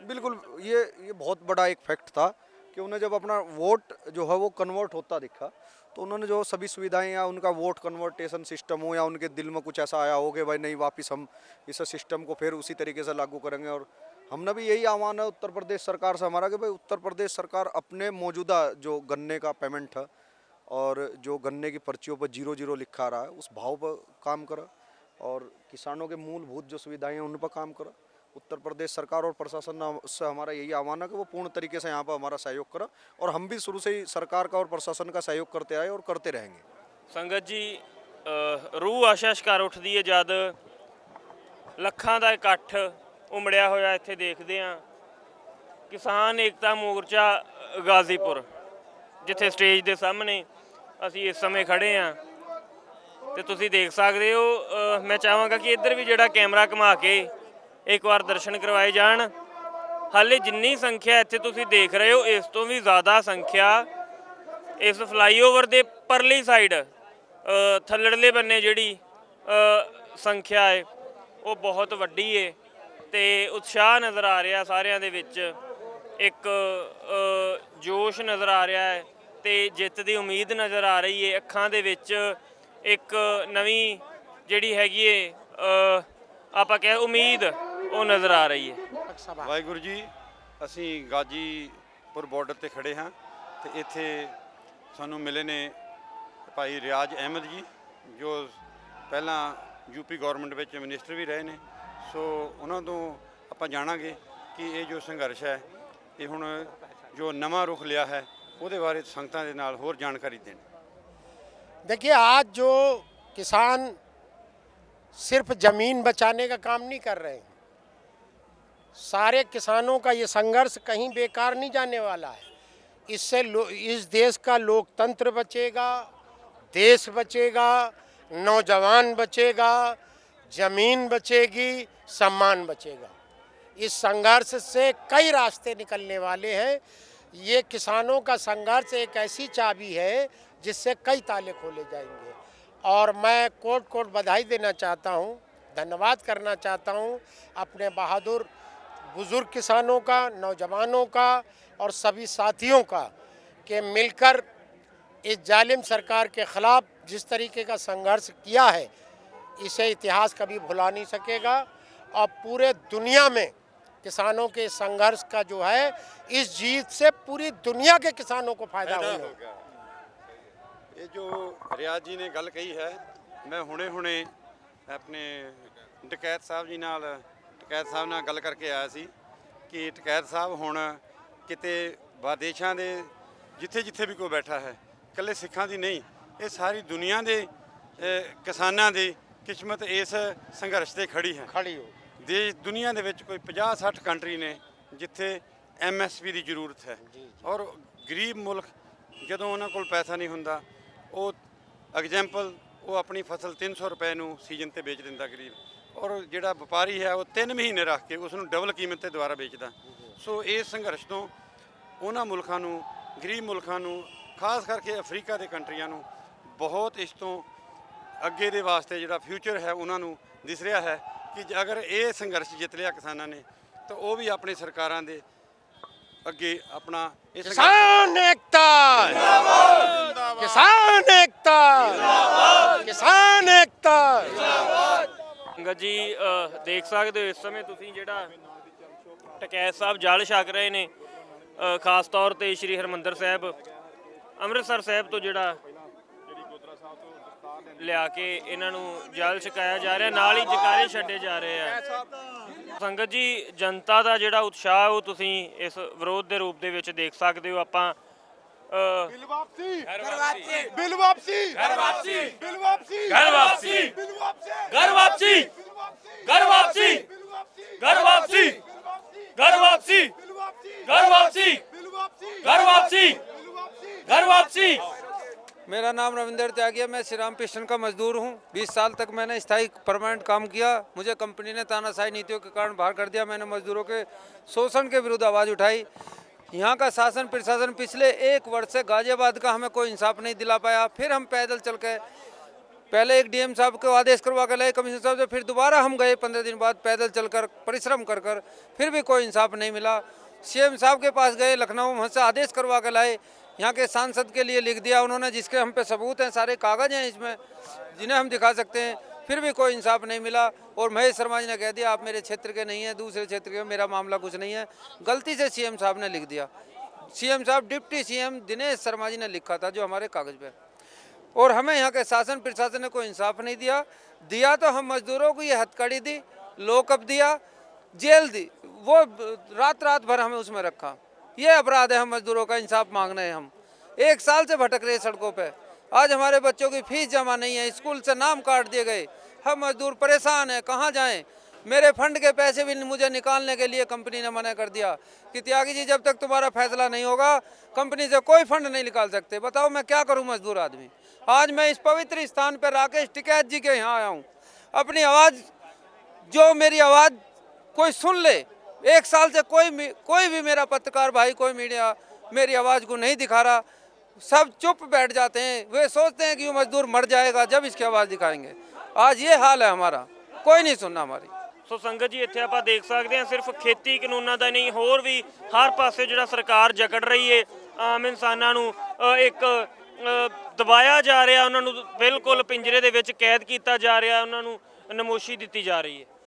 बिल्कुल, ये बहुत बड़ा एक फैक्ट था कि उन्हें जब अपना वोट जो है वो कन्वर्ट होता दिखा, तो उन्होंने जो सभी सुविधाएं या उनका वोट कन्वर्टेशन सिस्टम हो या उनके दिल में कुछ ऐसा आया हो कि भाई नहीं, वापस हम इस सिस्टम को फिर उसी तरीके से लागू करेंगे। और हमने भी यही आह्वान है उत्तर प्रदेश सरकार से हमारा कि भाई उत्तर प्रदेश सरकार अपने मौजूदा जो गन्ने का पेमेंट है और जो गन्ने की पर्चियों पर 0-0 लिखा रहा है उस भाव पर काम करा और किसानों के मूलभूत जो सुविधाएं हैं उन पर काम करा। उत्तर प्रदेश सरकार और प्रशासन से हमारा यही आह्वान है कि वो पूर्ण तरीके से यहाँ पर हमारा सहयोग करा और हम भी शुरू से ही सरकार का और प्रशासन का सहयोग करते आए और करते रहेंगे। संगत जी, रूह आशा शिकार उठदी है जद ਲੱਖਾਂ ਦਾ ਇਕੱਠ ਉਮੜਿਆ ਹੋਇਆ ਇੱਥੇ ਦੇਖਦੇ ਹਾਂ। ਕਿਸਾਨ ਏਕਤਾ ਮੋਰਚਾ ਗਾਜ਼ੀਪੁਰ, ਜਿੱਥੇ ਸਟੇਜ ਦੇ ਸਾਹਮਣੇ ਅਸੀਂ ਇਸ ਸਮੇਂ ਖੜੇ ਹਾਂ ਤੇ ਤੁਸੀਂ ਦੇਖ ਸਕਦੇ ਹੋ। ਮੈਂ ਚਾਹਾਂਗਾ ਕਿ ਇੱਧਰ ਵੀ ਜਿਹੜਾ ਕੈਮਰਾ ਘੁਮਾ ਕੇ ਇੱਕ ਵਾਰ ਦਰਸ਼ਨ ਕਰਵਾਏ ਜਾਣ। ਹਾਲੇ ਜਿੰਨੀ ਸੰਖਿਆ ਇੱਥੇ ਤੁਸੀਂ ਦੇਖ ਰਹੇ ਹੋ, ਇਸ ਤੋਂ ਵੀ ਜ਼ਿਆਦਾ ਸੰਖਿਆ ਇਸ ਫਲਾਈਓਵਰ ਦੇ ਪਰਲੀ ਸਾਈਡ ਥੱਲੜਲੇ ਬੰਨੇ ਜਿਹੜੀ ਸੰਖਿਆ ਹੈ ਉਹ ਬਹੁਤ ਵੱਡੀ ਹੈ ਤੇ ਉਤਸ਼ਾਹ ਨਜ਼ਰ ਆ ਰਿਹਾ ਸਾਰਿਆਂ ਦੇ ਵਿੱਚ, ਇੱਕ ਜੋਸ਼ ਨਜ਼ਰ ਆ ਰਿਹਾ ਹੈ ਤੇ ਜਿੱਤ ਦੀ ਉਮੀਦ ਨਜ਼ਰ ਆ ਰਹੀ ਹੈ। ਅੱਖਾਂ ਦੇ ਵਿੱਚ ਇੱਕ ਨਵੀਂ ਜਿਹੜੀ ਹੈਗੀ ਹੈ ਆਪਾਂ ਕਹੇ ਉਮੀਦ, ਉਹ ਨਜ਼ਰ ਆ ਰਹੀ ਹੈ। ਵਾਹਿਗੁਰੂ ਜੀ, ਅਸੀਂ ਗਾਜੀਪੁਰ ਬਾਰਡਰ ਤੇ ਖੜੇ ਹਾਂ ਤੇ ਇੱਥੇ ਸਾਨੂੰ ਮਿਲੇ ਨੇ ਭਾਈ ਰਿਆਜ਼ ਅਹਿਮਦ ਜੀ, ਜੋ ਪਹਿਲਾਂ यूपी गवर्नमेंट ਵਿੱਚ ਮਿਨਿਸਟਰ ਵੀ ਰਹੇ ਨੇ। ਸੋ ਉਹਨਾਂ ਤੋਂ ਆਪਾਂ ਜਾਣਾਂਗੇ ਕਿ ਇਹ ਜੋ ਸੰਘਰਸ਼ ਹੈ ਇਹ ਹੁਣ ਜੋ ਨਵਾਂ ਰੁਖ ਲਿਆ ਹੈ ਉਹਦੇ ਬਾਰੇ ਸੰਗਤਾਂ ਦੇ ਨਾਲ ਹੋਰ ਜਾਣਕਾਰੀ ਦੇਣ। देखिए, आज जो किसान सिर्फ ज़मीन बचाने का काम नहीं कर रहे हैं, सारे किसानों का ये संघर्ष कहीं बेकार नहीं जाने वाला है। इससे इस देश का लोकतंत्र बचेगा, देश बचेगा, नौजवान बचेगा, ज़मीन बचेगी, सम्मान बचेगा। इस संघर्ष से कई रास्ते निकलने वाले हैं। ये किसानों का संघर्ष एक ऐसी चाबी है जिससे कई ताले खोले जाएंगे। और मैं कोट बधाई देना चाहता हूँ, धन्यवाद करना चाहता हूँ अपने बहादुर बुज़ुर्ग किसानों का, नौजवानों का और सभी साथियों का कि मिलकर इस जालिम सरकार के ख़िलाफ़ जिस तरीके का संघर्ष किया है, इसे इतिहास कभी भुला नहीं सकेगा। और पूरे दुनिया में किसानों के संघर्ष का जो है, इस जीत से पूरी दुनिया के किसानों को फ़ायदा होगा। ये जो रियाज जी ने गल कही है, मैं हुणे अपने टकैत साहब जी नाल गल करके आया सी कि टकैत साहब हुण किते विदेशां दे जिथे जिथे भी कोई बैठा है, कल्ले सिखां दी नहीं, ये सारी दुनिया के किसानां दी किस्मत इस संघर्ष से खड़ी हो। देश दुनिया दे विच कोई 50-60 कंट्री ने जिथे MSP की जरूरत है और गरीब मुल्क जदों उन्हां कोल पैसा नहीं हुंदा, वो एग्जाम्पल वो अपनी फसल 300 रुपए नूं सीजन ते बेच दिंदा गरीब, और जिहड़ा व्यापारी है वो 3 महीने रख के उसनूं डबल कीमत ते दुबारा बेचदा। सो इस संघर्ष तो उन्हां मुल्कां नूं, गरीब मुल्कां नूं, खास करके अफ्रीका के कंट्रियां नूं बहुत इस तो अगे दे वास्ते जिहड़ा फ्यूचर है उन्होंने दिस रहा है कि अगर ये संघर्ष जित लिया किसानों ने तो वो भी अपनी सरकारां दे अगे अपना किसान एकता, किसान एकता, किसान एकता। संगत जी, देख सकते हो इस समय तुसीं जिहड़ा टकैत साहब जल छक रहे ने ਖਾਸ ਤੌਰ ਤੇ ਸ਼੍ਰੀ ਹਰਿਮੰਦਰ ਸਾਹਿਬ ਅੰਮ੍ਰਿਤਸਰ ਸਾਹਿਬ ਤੋਂ ਜਿਹੜਾ ਲਿਆ ਕੇ ਇਹਨਾਂ ਨੂੰ ਜਲ ਛਕਾਇਆ ਜਾ ਰਿਹਾ, ਨਾਲ ਹੀ ਜਕਾਰੇ ਛੱਡੇ ਜਾ ਰਹੇ ਆ। ਸੰਗਤ ਜੀ, ਜਨਤਾ ਦਾ ਜਿਹੜਾ ਉਤਸ਼ਾਹ ਉਹ ਤੁਸੀਂ ਇਸ ਵਿਰੋਧ ਦੇ ਰੂਪ ਦੇ ਵਿੱਚ ਦੇਖ ਸਕਦੇ ਹੋ। ਆਪਾਂ बिल वापसी बिल वापसी बिल वापसी घर वापसी बिल वापसी घर वापसी बिल वापसी घर वापसी घर वापसी घर वापसी घर वापसी घर वापसी घर वापसी घर वापसी। मेरा नाम रविंदर त्यागी है। मैं श्री राम पिस्टन का मजदूर हूँ। 20 साल तक मैंने स्थायी परमानेंट काम किया। मुझे कंपनी ने तानाशाही नीतियों के कारण बाहर कर दिया। मैंने मजदूरों के शोषण के विरुद्ध आवाज़ उठाई। यहाँ का शासन प्रशासन पिछले 1 वर्ष से गाजियाबाद का हमें कोई इंसाफ नहीं दिला पाया। फिर हम पैदल चल के पहले एक डीएम साहब को आदेश करवा कर लाए कमिश्नर साहब से, फिर दोबारा हम गए 15 दिन बाद पैदल चलकर परिश्रम कर कर, फिर भी कोई इंसाफ नहीं मिला। सीएम साहब के पास गए लखनऊ, वहाँ से आदेश करवा कर लाए। यहाँ के सांसद के लिए लिख दिया उन्होंने, जिसके हम पे सबूत हैं, सारे कागज़ हैं इसमें जिन्हें हम दिखा सकते हैं। फिर भी कोई इंसाफ नहीं मिला। और महेश शर्मा जी ने कह दिया आप मेरे क्षेत्र के नहीं हैं, दूसरे क्षेत्र के, मेरा मामला कुछ नहीं है। गलती से सीएम साहब ने लिख दिया। सीएम साहब डिप्टी सीएम दिनेश शर्मा जी ने लिखा था जो हमारे कागज़ पे, और हमें यहाँ के शासन प्रशासन ने कोई इंसाफ नहीं दिया। दिया तो हम मजदूरों को ये हथकड़ी दी, लॉकअप दिया, जेल दी, वो रात भर हमें उसमें रखा। ये अपराध है, हम मजदूरों का इंसाफ मांग रहे हैं। हम 1 साल से भटक रहे सड़कों पे। आज हमारे बच्चों की फीस जमा नहीं है, स्कूल से नाम काट दिए गए। हम मजदूर परेशान हैं, कहाँ जाएं? मेरे फंड के पैसे भी मुझे निकालने के लिए कंपनी ने मना कर दिया कि त्यागी जी जब तक तुम्हारा फैसला नहीं होगा कंपनी से कोई फंड नहीं निकाल सकते। बताओ मैं क्या करूं मजदूर आदमी। आज मैं इस पवित्र स्थान पर राकेश टिकैत जी के यहाँ आया हूँ। अपनी आवाज़, जो मेरी आवाज़ कोई सुन ले। 1 साल से कोई भी मेरा पत्रकार भाई, कोई मीडिया मेरी आवाज़ को नहीं दिखा रहा। सब चुप बैठ जाते हैं। वे सोचते हैं कि वो मजदूर मर जाएगा जब इसकी आवाज़ दिखाएंगे। आज ये हाल है हमारा, कोई नहीं सुनना हमारी। ਸੋ ਸੰਗਤ ਜੀ, ਇੱਥੇ ਆਪਾਂ ਦੇਖ ਸਕਦੇ ਹਾਂ ਸਿਰਫ ਖੇਤੀ ਕਾਨੂੰਨਾਂ ਦਾ ਨਹੀਂ, ਹੋਰ ਵੀ ਹਰ ਪਾਸੇ ਜਿਹੜਾ ਸਰਕਾਰ ਜਕੜ ਰਹੀ ਹੈ ਆਮ ਇਨਸਾਨਾਂ ਨੂੰ ਇੱਕ ਦਬਾਇਆ ਜਾ ਰਿਹਾ, ਉਹਨਾਂ ਨੂੰ ਬਿਲਕੁਲ ਪਿੰਜਰੇ ਦੇ ਵਿੱਚ ਕੈਦ ਕੀਤਾ ਜਾ ਰਿਹਾ, ਉਹਨਾਂ ਨੂੰ ਨਮੋਸ਼ੀ ਦਿੱਤੀ ਜਾ ਰਹੀ ਹੈ।